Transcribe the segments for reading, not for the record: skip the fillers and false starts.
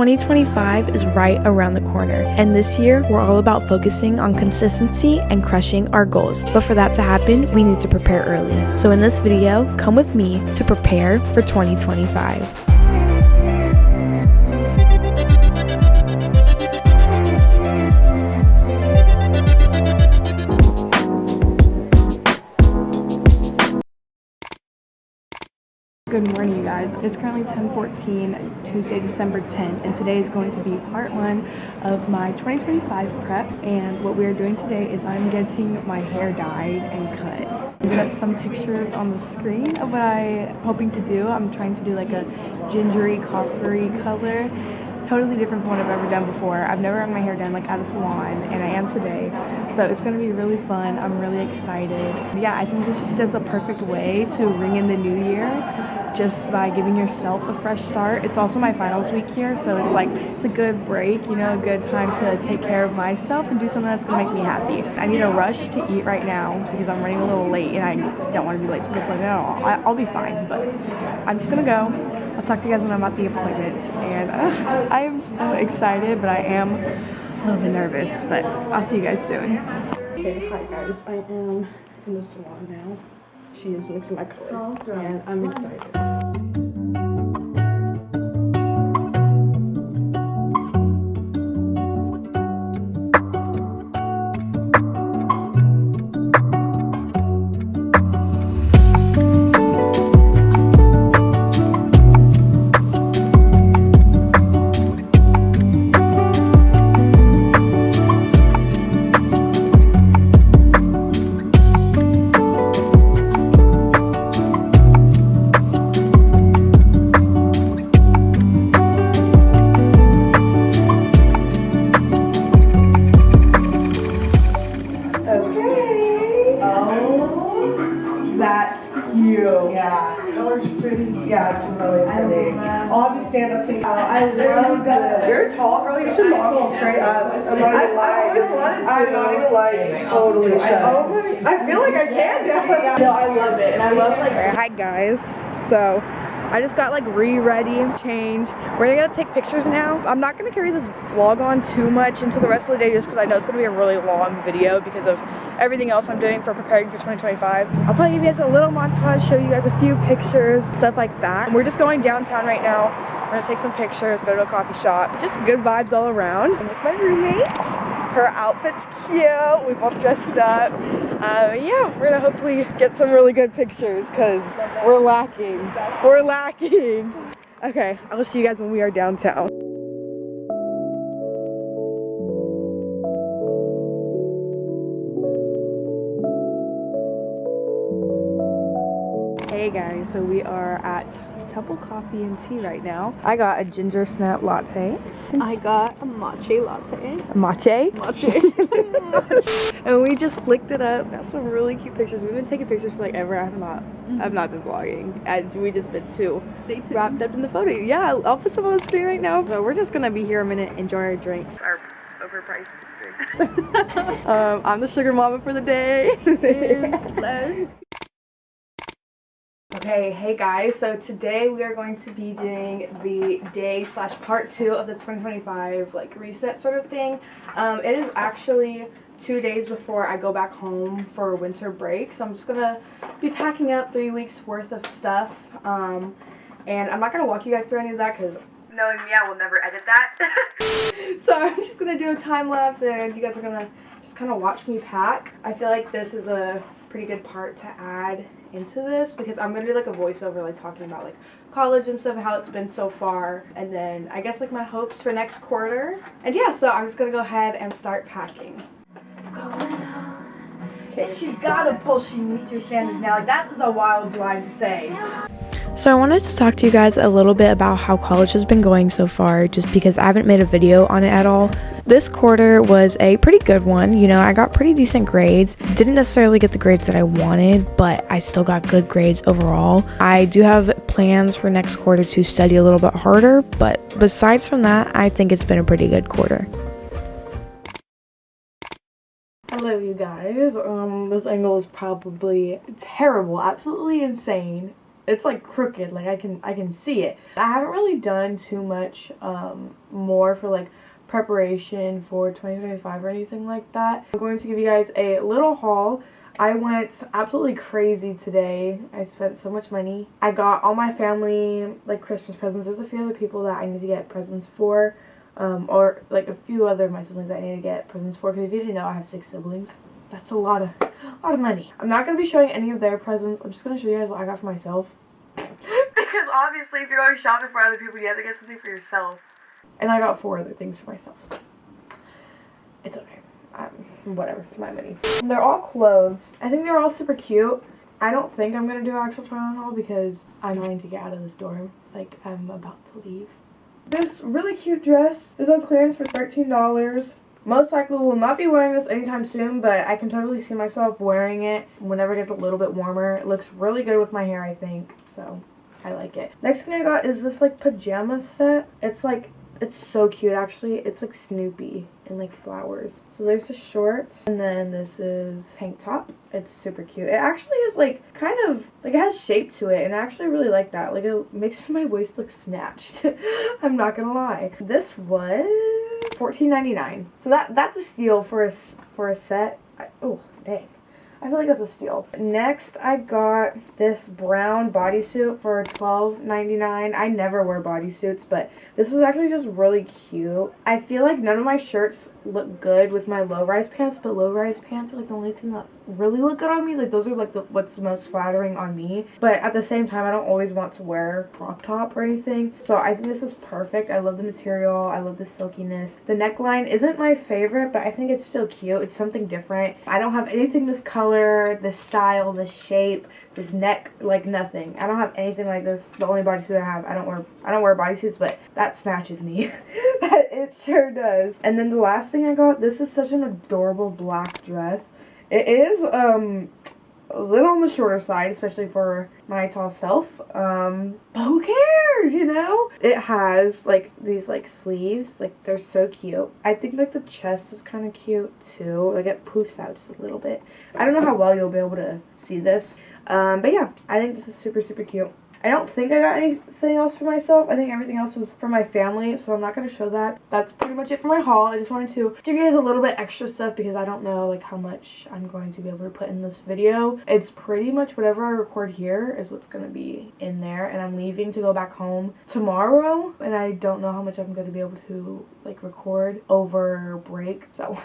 2025 is right around the corner, and this year we're all about focusing on consistency and crushing our goals. But for that to happen, we need to prepare early. So in this video, come with me to prepare for 2025. Good morning, you guys. It's currently 10:14, Tuesday, December 10th, and today is going to be part one of my 2025 prep. And what we are doing today is I'm getting my hair dyed and cut. I've got some pictures on the screen of what I'm hoping to do. I'm trying to do like a gingery, coppery color. Totally different from what I've ever done before. I've never had my hair done like at a salon, and I am today. So it's gonna be really fun. I'm really excited. Yeah, I think this is just a perfect way to ring in the new year, just by giving yourself a fresh start. It's also my finals week here, so it's like, it's a good break, you know, a good time to take care of myself and do something that's gonna make me happy. I need a rush to eat right now because I'm running a little late and I don't want to be late to the appointment at all. I'll be fine, but I'm just gonna go. I'll talk to you guys when I'm at the appointment, and I am so excited, but I am a little bit nervous, but I'll see you guys soon. Okay, hi guys, I am in the salon now. She is mixing my color, and I'm excited. Yeah, it's really pretty. I'll have you stand up so you I literally got. You're tall, girl. You should model straight up. I'm not even lying. I'm not even lying. You totally should. I feel like I can now. No, I love it, and I love like. Hi guys. So I just got like ready, changed. We're gonna take pictures now. I'm not gonna carry this vlog on too much into the rest of the day just because I know it's gonna be a really long video because of everything else I'm doing for preparing for 2025. I'll probably give you guys a little montage, show you guys a few pictures, stuff like that. And we're just going downtown right now. We're gonna take some pictures, go to a coffee shop. Just good vibes all around. I'm with my roommate. Her outfit's cute. We've all dressed up. Yeah, we're gonna hopefully get some really good pictures because we're lacking. We're lacking. Okay, I'll see you guys when we are downtown. Hey guys, so we are at Temple Coffee and Tea right now. I got a ginger snap latte. I got a matcha latte. A matcha? Matcha. And we just flicked it up. Got some really cute pictures. We've been taking pictures for like ever. I've not been vlogging. And we just been too wrapped up in the photo. Yeah, I'll put some on the screen right now. So we're just gonna be here a minute, enjoy our drinks. Our overpriced drinks. I'm the sugar mama for the day. Okay, hey guys, so today we are going to be doing the day / part 2 of the 2025 like reset sort of thing. It is actually 2 days before I go back home for winter break, so I'm just gonna be packing up 3 weeks worth of stuff, and I'm not gonna walk you guys through any of that because knowing me, I will never edit that. So I'm just gonna do a time lapse and you guys are gonna just kind of watch me pack. I feel like this is a pretty good part to add into this because I'm gonna do like a voiceover like talking about like college and stuff and how it's been so far, and then I guess like my hopes for next quarter. And yeah, so I'm just gonna go ahead and start packing. Okay, she's gotta pull, she meets your standards now. Like that is a wild line to say. So I wanted to talk to you guys a little bit about how college has been going so far, just because I haven't made a video on it at all. This quarter was a pretty good one. You know, I got pretty decent grades. Didn't necessarily get the grades that I wanted, but I still got good grades overall. I do have plans for next quarter to study a little bit harder, but besides from that, I think it's been a pretty good quarter. Hello you guys. This angle is probably terrible, absolutely insane. it's like crooked, like I can see it. I haven't really done too much more for like preparation for 2025 or anything like that. I'm going to give you guys a little haul. I went absolutely crazy today. I spent so much money. I got all my family like Christmas presents. There's a few other people that I need to get presents for, or like a few other of my siblings that I need to get presents for, because if you didn't know, I have 6 siblings. That's a lot of money. I'm not going to be showing any of their presents. I'm just going to show you guys what I got for myself. Because obviously if you're going shopping for other people, you have to get something for yourself. And I got 4 other things for myself, so it's okay. Whatever, it's my money. They're all clothes. I think they're all super cute. I don't think I'm gonna do an actual try on haul because I'm going to get out of this dorm. Like, I'm about to leave. This really cute dress is on clearance for $13. Most likely will not be wearing this anytime soon, but I can totally see myself wearing it whenever it gets a little bit warmer. It looks really good with my hair, I think, so I like it. Next thing I got is this like pajama set. It's so cute actually. It's like Snoopy and like flowers. So there's the shorts, and then this is tank top. It's super cute. It actually is like kind of like it has shape to it, and I actually really like that. Like it makes my waist look snatched. I'm not gonna lie. This was $14.99. So that's a steal for a set. Oh dang. I feel like that's a steal. Next, I got this brown bodysuit for $12.99. I never wear bodysuits, but this was actually just really cute. I feel like none of my shirts look good with my low-rise pants, but low-rise pants are like the only thing that really look good on me. Like those are like what's most flattering on me. But at the same time, I don't always want to wear crop top or anything. So I think this is perfect. I love the material. I love the silkiness. The neckline isn't my favorite, but I think it's still cute. It's something different. I don't have anything this color, this style, this shape, this neck, like nothing. I don't have anything like this. The only bodysuit I have, I don't wear bodysuits, but that snatches me. It sure does. And then the last thing I got, this is such an adorable black dress. It is a little on the shorter side, especially for my tall self, but who cares, you know? It has like these like sleeves, like they're so cute. I think like the chest is kind of cute too, like it poofs out just a little bit. I don't know how well you'll be able to see this, but yeah, I think this is super cute. I don't think I got anything else for myself. I think everything else was for my family, so I'm not going to show that. That's pretty much it for my haul. I just wanted to give you guys a little bit extra stuff because I don't know like how much I'm going to be able to put in this video. It's pretty much whatever I record here is what's going to be in there, and I'm leaving to go back home tomorrow, and I don't know how much I'm going to be able to like record over break, so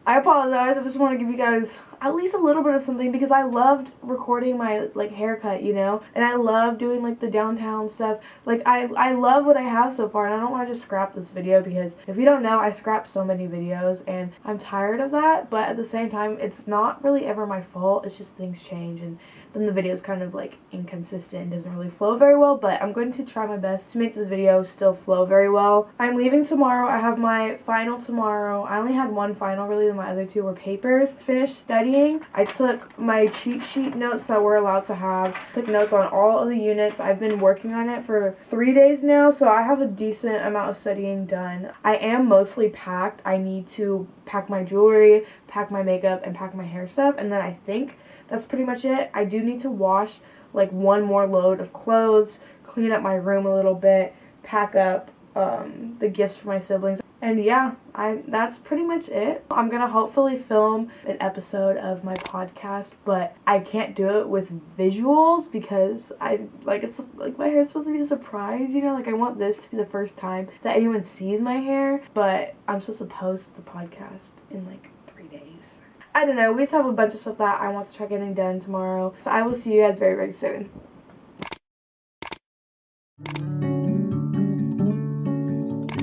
I apologize. I just want to give you guys at least a little bit of something because I loved recording my like haircut, you know, and I love doing like the downtown stuff. Like I love what I have so far, and I don't want to just scrap this video because if you don't know, I scrap so many videos and I'm tired of that, but at the same time it's not really ever my fault. It's just things change, and then the video is kind of like inconsistent and doesn't really flow very well, but I'm going to try my best to make this video still flow very well. I'm leaving tomorrow. I have my final tomorrow. I only had one final really, and my other 2 were papers. Finished studying. I took my cheat sheet notes that we're allowed to have. Took notes on all of the units. I've been working on it for 3 days now, so I have a decent amount of studying done. I am mostly packed. I need to pack my jewelry, pack my makeup, and pack my hair stuff, and then I think that's pretty much it. I do need to wash like 1 more load of clothes, clean up my room a little bit, pack up the gifts for my siblings. And yeah, that's pretty much it. I'm gonna hopefully film an episode of my podcast, but I can't do it with visuals because it's like my hair's supposed to be a surprise, you know? Like I want this to be the first time that anyone sees my hair, but I'm supposed to post the podcast in like 3 days. I don't know, we just have a bunch of stuff that I want to try getting done tomorrow. So I will see you guys very soon.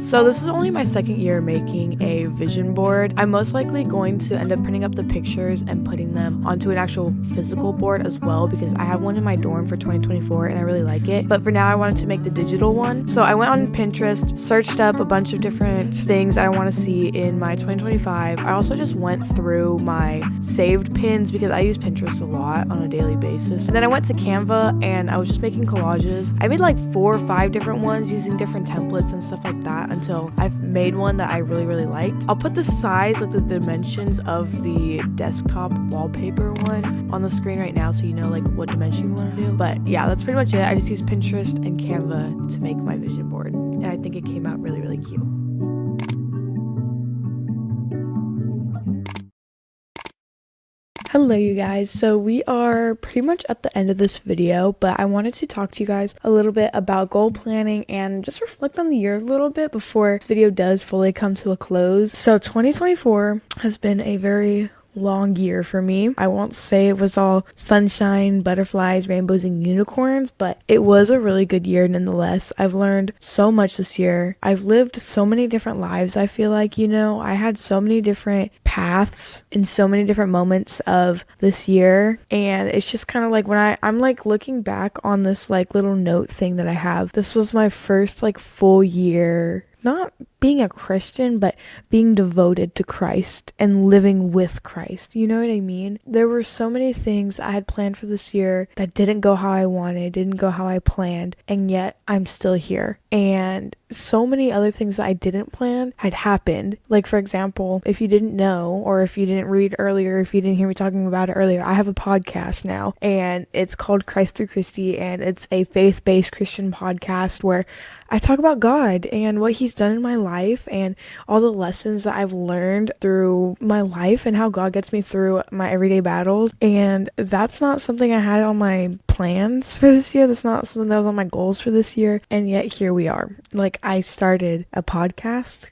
So this is only my second year making a vision board. I'm most likely going to end up printing up the pictures and putting them onto an actual physical board as well because I have one in my dorm for 2024 and I really like it. But for now I wanted to make the digital one. So I went on Pinterest, searched up a bunch of different things I want to see in my 2025. I also just went through my saved pins because I use Pinterest a lot on a daily basis. And then I went to Canva and I was just making collages. I made like 4 or 5 different ones using different templates and stuff like that. until I've made one that I really liked. I'll put the size, like the dimensions of the desktop wallpaper one on the screen right now so you know like what dimension you want to do. But yeah, that's pretty much it. I just use Pinterest and Canva to make my vision board, and I think it came out really cute. Hello you guys, so we are pretty much at the end of this video, but I wanted to talk to you guys a little bit about goal planning and just reflect on the year a little bit before this video does fully come to a close. So 2024 has been a very long year for me. I won't say it was all sunshine, butterflies, rainbows, and unicorns, but it was a really good year nonetheless. I've learned so much this year. I've lived so many different lives. I feel like, I had so many different paths in so many different moments of this year, and it's just kind of like when I'm like looking back on this like little note thing that I have. This was my first like full year, not being a Christian, but being devoted to Christ and living with Christ. You know what I mean? There were so many things I had planned for this year that didn't go how I wanted, didn't go how I planned, and yet I'm still here. And so many other things that I didn't plan had happened. Like, for example, if you didn't know, or if you didn't read earlier, if you didn't hear me talking about it earlier, I have a podcast now, and it's called Christi, and it's a faith-based Christian podcast where I talk about God and what He's done in my life and all the lessons that I've learned through my life and how God gets me through my everyday battles. And that's not something I had on my plans for this year. That's not something that was on my goals for this year. And yet here we are. Like, I started a podcast, ?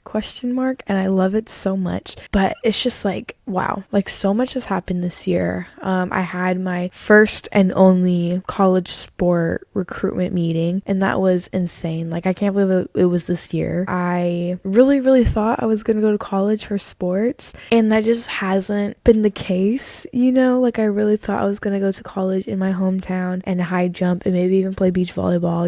And I love it so much. But it's just like, wow, like so much has happened this year. I had my first and only college sport recruitment meeting, and that was insane. Like, I can't believe it was this year. I really thought I was gonna go to college for sports, and that just hasn't been the case, like I really thought I was gonna go to college in my hometown and high jump and maybe even play beach volleyball,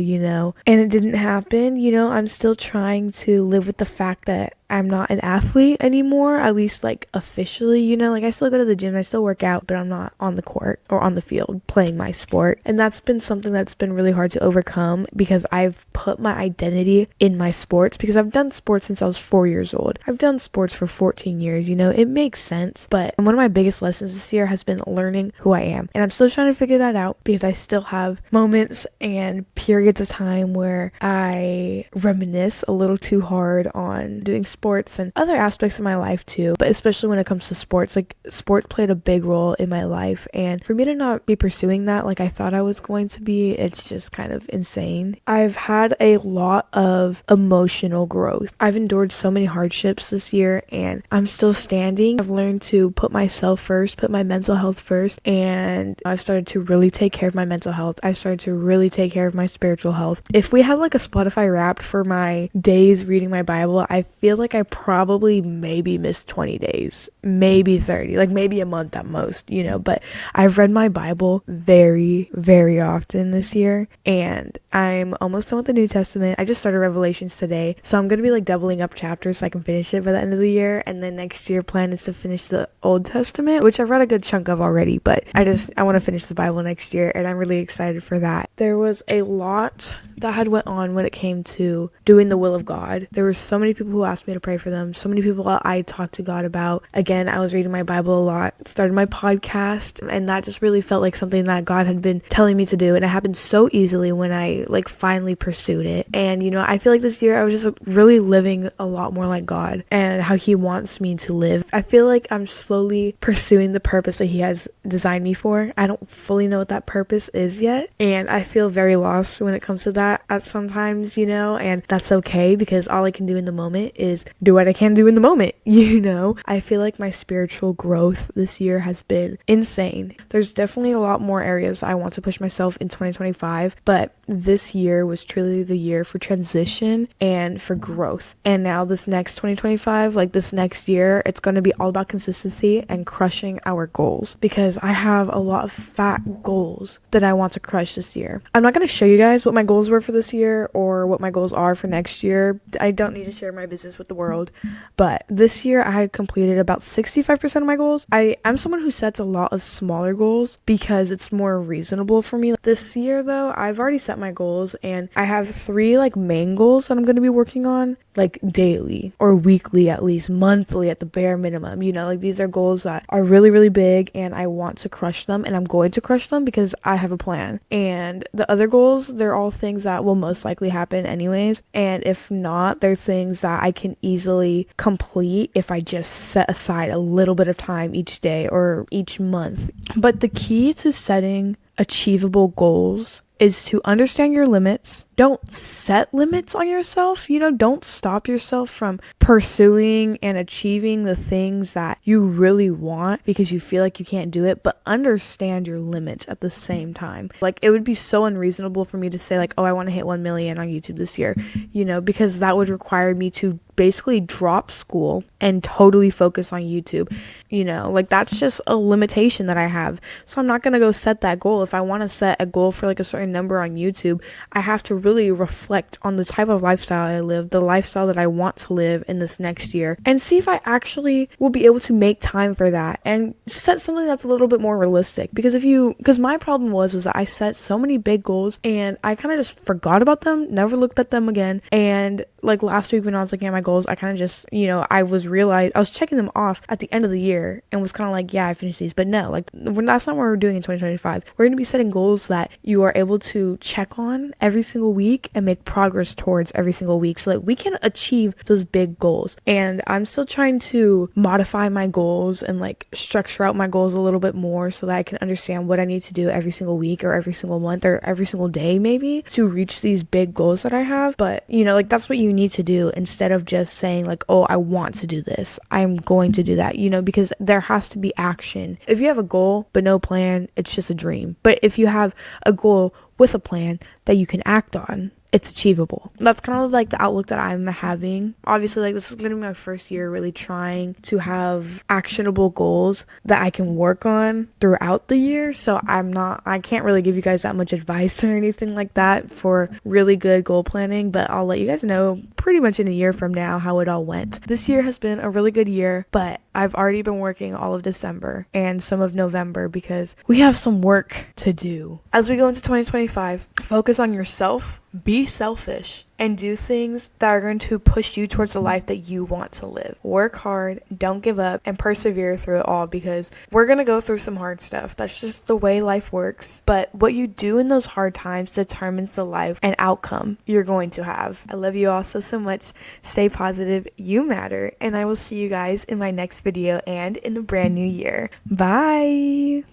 and it didn't happen. I'm still trying to live with the fact that I'm not an athlete anymore, at least like officially, like I still go to the gym, I still work out, but I'm not on the court or on the field playing my sport. And that's been something that's been really hard to overcome because I've put my identity in my sports, because I've done sports since I was 4 years old. I've done sports for 14 years, it makes sense. But one of my biggest lessons this year has been learning who I am. And I'm still trying to figure that out because I still have moments and periods of time where I reminisce a little too hard on doing sports and other aspects of my life too, but especially when it comes to sports. Like, sports played a big role in my life, and for me to not be pursuing that like I thought I was going to be, it's just kind of insane. I've had a lot of emotional growth. I've endured so many hardships this year, and I'm still standing. I've learned to put myself first, put my mental health first, and I've started to really take care of my mental health. I've started to really take care of my spiritual health. If we had like a Spotify Wrapped for my days reading my Bible, I feel like I probably maybe missed 20 days, maybe 30, like maybe a month at most, but I've read my Bible very often this year, and I'm almost done with the New Testament. I just started Revelations today, so I'm gonna be like doubling up chapters so I can finish it by the end of the year. And then next year plan is to finish the Old Testament, which I've read a good chunk of already, but I want to finish the Bible next year, and I'm really excited for that. There was a lot that had went on when it came to doing the will of God. There were so many people who asked me to pray for them, so many people I talked to God about. Again, I was reading my Bible a lot, started my podcast, and that just really felt like something that God had been telling me to do, and it happened so easily when I like finally pursued it. And I feel like this year I was just really living a lot more like God and how He wants me to live. I feel like I'm slowly pursuing the purpose that He has designed me for. I don't fully know what that purpose is yet, and I feel very lost when it comes to that at sometimes, and that's okay, because all I can do in the moment is do what I can do in the moment. I feel like my spiritual growth this year has been insane. There's definitely a lot more areas I want to push myself in 2025, but this year was truly the year for transition and for growth. And now this next 2025, like this next year, it's going to be all about consistency and crushing our goals, because I have a lot of fat goals that I want to crush this year. I'm not going to show you guys what my goals were for this year or what my goals are for next year. I don't need to share my business with the world, but this year I had completed about 65% of my goals. I'm someone who sets a lot of smaller goals because it's more reasonable for me. This year though, I've already set my goals, and I have 3 like main goals that I'm going to be working on, like daily or weekly, at least monthly at the bare minimum. You know, like these are goals that are really, really big and I want to crush them, and I'm going to crush them because I have a plan. And the other goals, they're all things that will most likely happen anyways. And if not, they're things that I can easily complete if I just set aside a little bit of time each day or each month. But the key to setting achievable goals is to understand your limits. Don't set limits on yourself. You know, don't stop yourself from pursuing and achieving the things that you really want because you feel like you can't do it, but understand your limits at the same time. Like, it would be so unreasonable for me to say like, oh, I want to hit 1 million on YouTube this year, you know, because that would require me to basically drop school and totally focus on YouTube. You know, like that's just a limitation that I have. So I'm not going to go set that goal. If I want to set a goal for like a certain number on YouTube, I have to really reflect on the type of lifestyle I live, the lifestyle that I want to live in this next year, and see if I actually will be able to make time for that and set something that's a little bit more realistic. Because my problem was that I set so many big goals and I kind of just forgot about them, never looked at them again. And like last week when I was looking at my goals, I kind of just, you know, I was checking them off at the end of the year and was kind of like, yeah, I finished these. But no, like that's not what we're doing in 2025. We're going to be setting goals that you are able to check on every single week and make progress towards every single week so that we can achieve those big goals. And I'm still trying to modify my goals and like structure out my goals a little bit more so that I can understand what I need to do every single week or every single month or every single day maybe to reach these big goals that I have. But, you know, like that's what you need to do instead of just saying like, oh, I want to do this, I'm going to do that, you know, because there has to be action. If you have a goal but no plan, it's just a dream. But if you have a goal with a plan that you can act on, it's achievable. That's kind of like the outlook that I'm having. Obviously, like this is going to be my first year really trying to have actionable goals that I can work on throughout the year. So I can't really give you guys that much advice or anything like that for really good goal planning, but I'll let you guys know pretty much in a year from now how it all went. This year has been a really good year, but I've already been working all of December and some of November because we have some work to do. As we go into 2025, focus on yourself, be selfish, and do things that are going to push you towards the life that you want to live. Work hard, don't give up, and persevere through it all because we're going to go through some hard stuff. That's just the way life works. But what you do in those hard times determines the life and outcome you're going to have. I love you all so much. Stay positive. You matter. And I will see you guys in my next video and in the brand new year. Bye.